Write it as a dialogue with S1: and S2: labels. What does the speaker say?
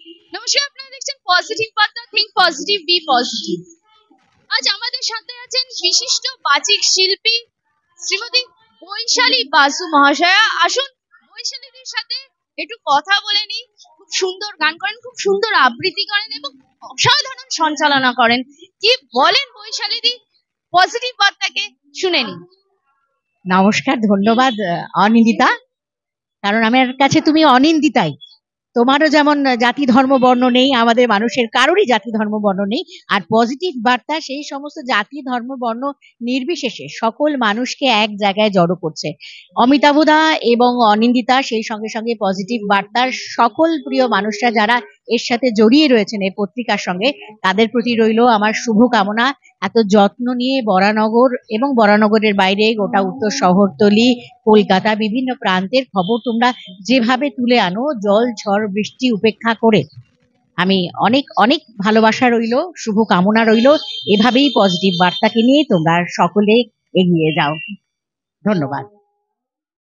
S1: নমস্কার, আপনারা দেখছেন পজিটিভ বার্তা, থিঙ্ক পজিটিভ, বি পজিটিভ। আজ আমাদের সাথে আছেন বিশিষ্ট বাচিক শিল্পী শ্রীমতী বৈশালী বাসু মহাশয়া। আসুন বৈশালীদের সাথে একটু কথা বলে নিই। খুব সুন্দর গান করেন, খুব সুন্দর আবৃত্তি করেন এবং অসাধারণ সঞ্চালনা করেন। কি বলেন বৈশালীদি, পজিটিভ বার্তাকে শুনে নিন।
S2: নমস্কার, ধন্যবাদ অনিন্দিতা। কারণ আমার কাছে তুমি অনিন্দিতাই। তোমারও যেমন জাতি ধর্ম বর্ণ নেই, আমাদের মানুষের কারোরই জাতি ধর্ম বর্ণ নেই। আর পজিটিভ বার্তা সেই সমস্ত জাতি ধর্ম বর্ণ নির্বিশেষে সকল মানুষকে এক জায়গায় জড়ো করছে। অমিতাভদা এবং অনিন্দিতা, সেই সঙ্গে সঙ্গে পজিটিভ বার্তার সকল প্রিয় মানুষরা যারা এর সাথে জড়িয়ে রয়েছেন এই পত্রিকার সঙ্গে, তাদের প্রতি রইল আমার শুভ কামনা। এত যত্ন নিয়ে বরানগর এবং বরানগরের বাইরে গোটা উত্তর শহরতলি, কলকাতা, বিভিন্ন প্রান্তের খবর তোমরা যেভাবে তুলে আনো, জল ঝড় বৃষ্টি উপেক্ষা করে, আমি অনেক অনেক ভালোবাসা রইল, শুভ কামনা রইল। এভাবেই পজিটিভ বার্তাকে নিয়ে তোমরা সকলে এগিয়ে যাও। ধন্যবাদ।